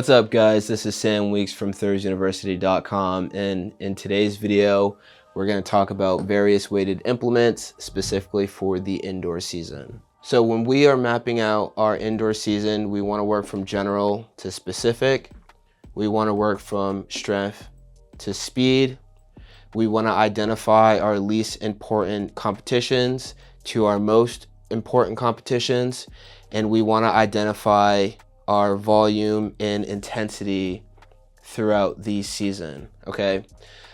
What's up, guys? This is Sam Weeks from ThursUniversity.com, and in today's video we're going to talk about various weighted implements specifically for the indoor season. So when we are mapping out our indoor season, we want to work from general to specific. We want to work from strength to speed. We want to identify our least important competitions to our most important competitions, and we want to identify our volume and intensity throughout the season. Okay,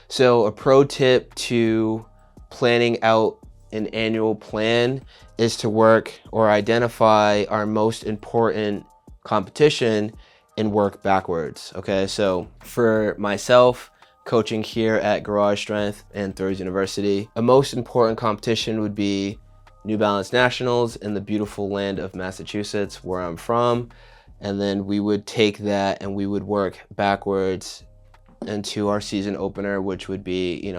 so a pro tip to planning out an annual plan is to work or identify our most important competition and work backwards. Okay, so for myself, coaching here at Garage Strength and Thurs University, a most important competition would be New Balance Nationals in the beautiful land of Massachusetts, where I'm from. And then we would take that and we would work backwards into our season opener, which would be,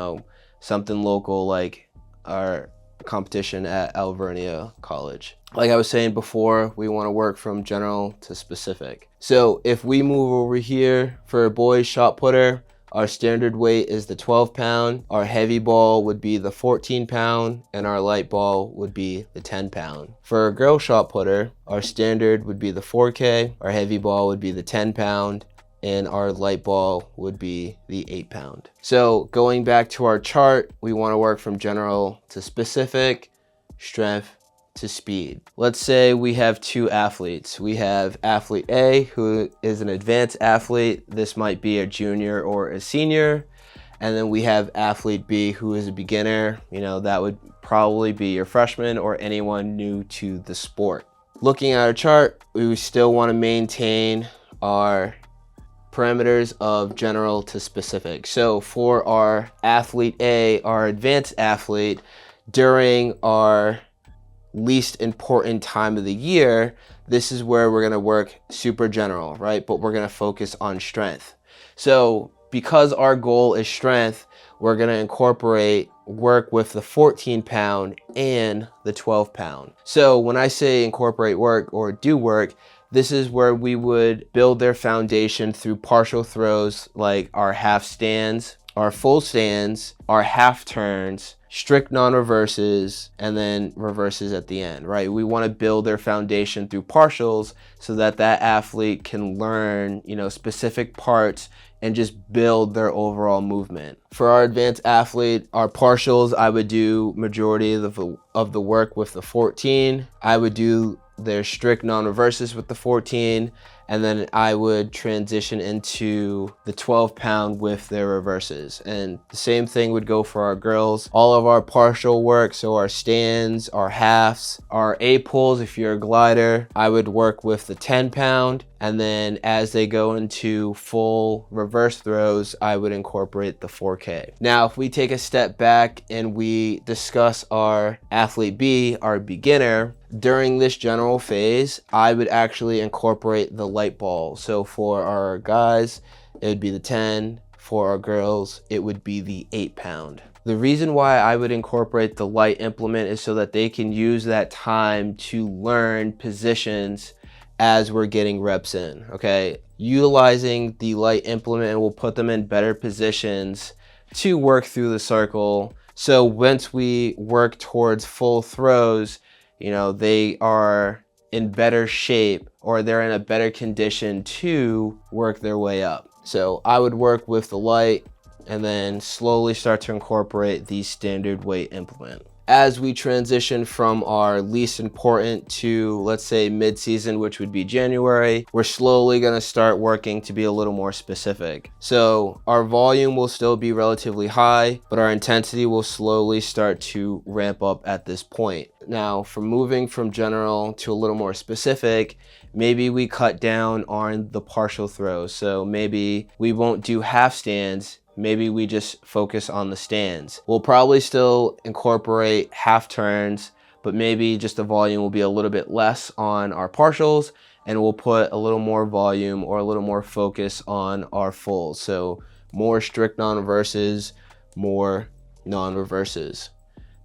something local like our competition at Alvernia College. Like I was saying before, we want to work from general to specific. So if we move over here for a boys shot putter, our standard weight is the 12 pound, our heavy ball would be the 14 pound, and our light ball would be the 10 pound. For a girl shot putter, our standard would be the 4K, our heavy ball would be the 10 pound, and our light ball would be the 8 pound. So going back to our chart, we want to work from general to specific, strength to speed. Let's say we have two athletes. We have athlete A, who is an advanced athlete. This might be a junior or a senior. And then we have athlete B, who is a beginner. That would probably be your freshman or anyone new to the sport. Looking at our chart, we still want to maintain our parameters of general to specific. So for our athlete A, our advanced athlete, during our least important time of the year, this is where we're going to work super general, right? But we're going to focus on strength. So because our goal is strength, we're going to incorporate work with the 14 pound and the 12 pound. So when I say incorporate work or do work, this is where we would build their foundation through partial throws like our half stands, our full stands, our half turns, strict non-reverses, and then reverses at the end, right? We want to build their foundation through partials so that that athlete can learn, specific parts and just build their overall movement. For our advanced athlete, our partials, I would do majority of the work with the 14. I would do their strict non-reverses with the 14, and then I would transition into the 12 pound with their reverses. And the same thing would go for our girls. All of our partial work, so our stands, our halves, our A pulls, if you're a glider, I would work with the 10 pound. And then as they go into full reverse throws, I would incorporate the 4K. Now, if we take a step back and we discuss our athlete B, our beginner, during this general phase, I would actually incorporate the light ball. So for our guys, it would be the 10. For our girls, it would be the 8 pound. The reason why I would incorporate the light implement is so that they can use that time to learn positions as we're getting reps in, okay? Utilizing the light implement will put them in better positions to work through the circle. So once we work towards full throws, they are in better shape or they're in a better condition to work their way up. So I would work with the light and then slowly start to incorporate the standard weight implement. As we transition from our least important to, let's say, mid-season, which would be January, we're slowly going to start working to be a little more specific. So our volume will still be relatively high, but our intensity will slowly start to ramp up at this point. Now, from moving from general to a little more specific, maybe we cut down on the partial throws. So maybe we won't do half stands. Maybe we just focus on the stands. We'll probably still incorporate half turns, but maybe just the volume will be a little bit less on our partials, and we'll put a little more volume or a little more focus on our fulls. So more strict non-reverses, more non-reverses.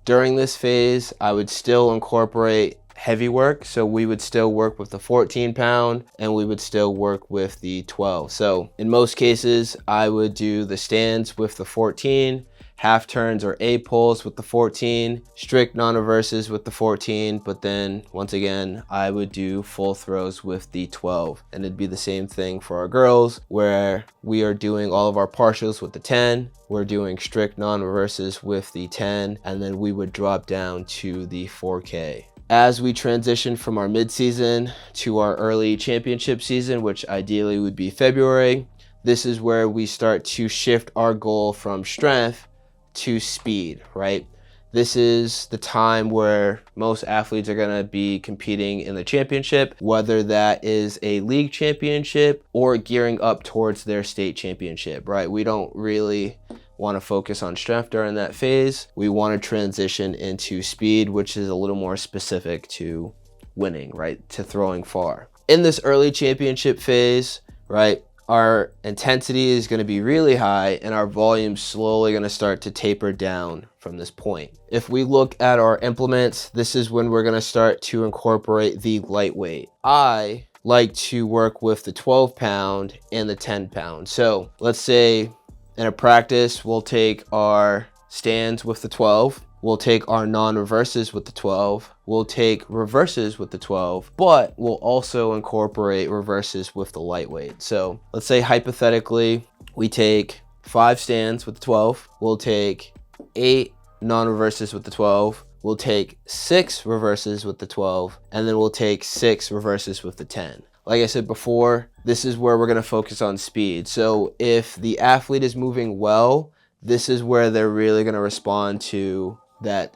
During this phase, I would still incorporate heavy work. So we would still work with the 14 pound and we would still work with the 12. So in most cases, I would do the stands with the 14, half turns or A pulls with the 14, strict non-reverses with the 14, but then once again, I would do full throws with the 12. And it'd be the same thing for our girls, where we are doing all of our partials with the 10, we're doing strict non-reverses with the 10, and then we would drop down to the 4K. As we transition from our mid-season to our early championship season, which ideally would be February, this is where we start to shift our goal from strength to speed, right? This is the time where most athletes are going to be competing in the championship, whether that is a league championship or gearing up towards their state championship, right? We don't really want to focus on strength during that phase. We want to transition into speed, which is a little more specific to winning, right? To throwing far. In this early championship phase, right, our intensity is going to be really high and our volume slowly going to start to taper down from this point. If we look at our implements, this is when we're going to start to incorporate the lightweight. I like to work with the 12 pound and the 10 pound. So let's say in a practice, we'll take our stands with the 12. We'll take our non-reverses with the 12. We'll take reverses with the 12, but we'll also incorporate reverses with the lightweight. So let's say hypothetically, we take 5 stands with the 12. We'll take 8 non-reverses with the 12. We'll take 6 reverses with the 12, and then we'll take 6 reverses with the 10. Like I said before, this is where we're going to focus on speed. So if the athlete is moving well, this is where they're really going to respond to that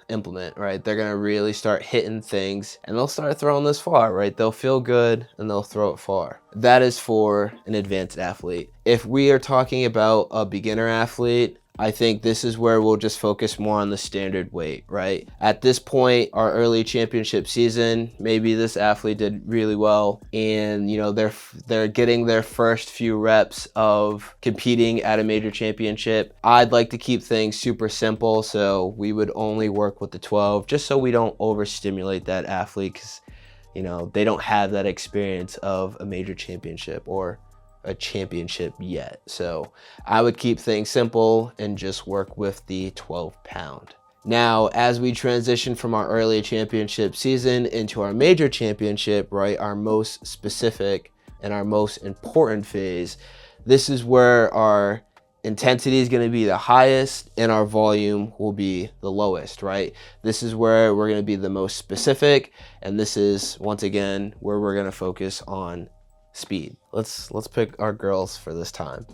implement, right? They're going to really start hitting things and they'll start throwing this far, right? They'll feel good and they'll throw it far. That is for an advanced athlete. If we are talking about a beginner athlete, I think this is where we'll just focus more on the standard weight, right? At this point, our early championship season, maybe this athlete did really well and, you know, they're getting their first few reps of competing at a major championship. I'd like to keep things super simple, so we would only work with the 12 just so we don't overstimulate that athlete because, you know, they don't have that experience of a major championship or a championship yet. So I would keep things simple and just work with the 12 pound. Now, as we transition from our early championship season into our major championship, right, our most specific and our most important phase, this is where our intensity is going to be the highest and our volume will be the lowest, right? This is where we're going to be the most specific, and this is once again where we're going to focus on speed. Let's pick our girls for this time.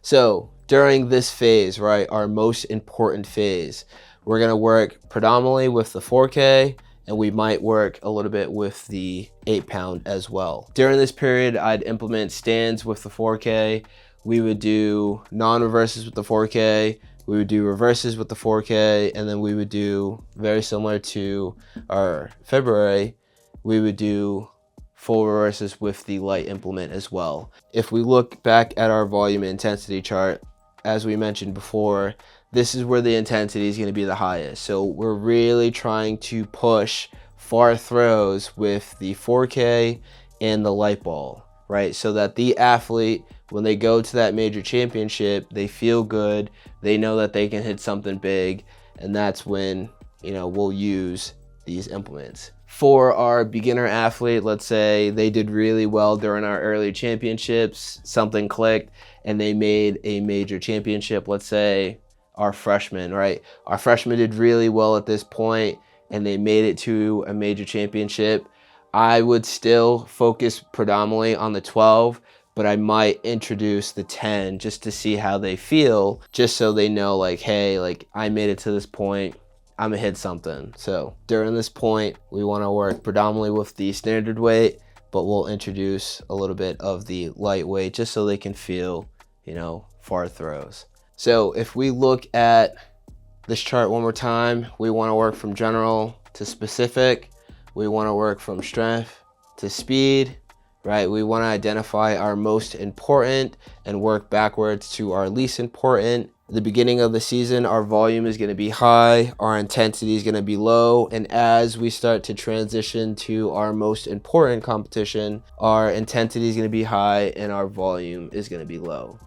So during this phase, right, our most important phase, we're going to work predominantly with the 4K and we might work a little bit with the 8 pound as well. During this period, I'd implement stands with the 4K. We would do non-reverses with the 4K. We would do reverses with the 4K, and then we would do, very similar to our February, we would do full reverses with the light implement as well. If we look back at our volume and intensity chart, as we mentioned before, this is where the intensity is going to be the highest. So we're really trying to push far throws with the 4K and the light ball, right? So that the athlete, when they go to that major championship, they feel good, they know that they can hit something big, and that's when, you know, we'll use these implements. For our beginner athlete, let's say they did really well during our early championships, something clicked and they made a major championship. Let's say our freshman, right? Our freshman did really well at this point and they made it to a major championship. I would still focus predominantly on the 12, but I might introduce the 10 just to see how they feel, just so they know like, hey, like I made it to this point, I'm gonna hit something. So during this point, we wanna work predominantly with the standard weight, but we'll introduce a little bit of the lightweight just so they can feel, you know, far throws. So if we look at this chart one more time, we wanna work from general to specific. We wanna work from strength to speed, right? We wanna identify our most important and work backwards to our least important. At the beginning of the season, our volume is going to be high, our intensity is going to be low, and as we start to transition to our most important competition, our intensity is going to be high and our volume is going to be low.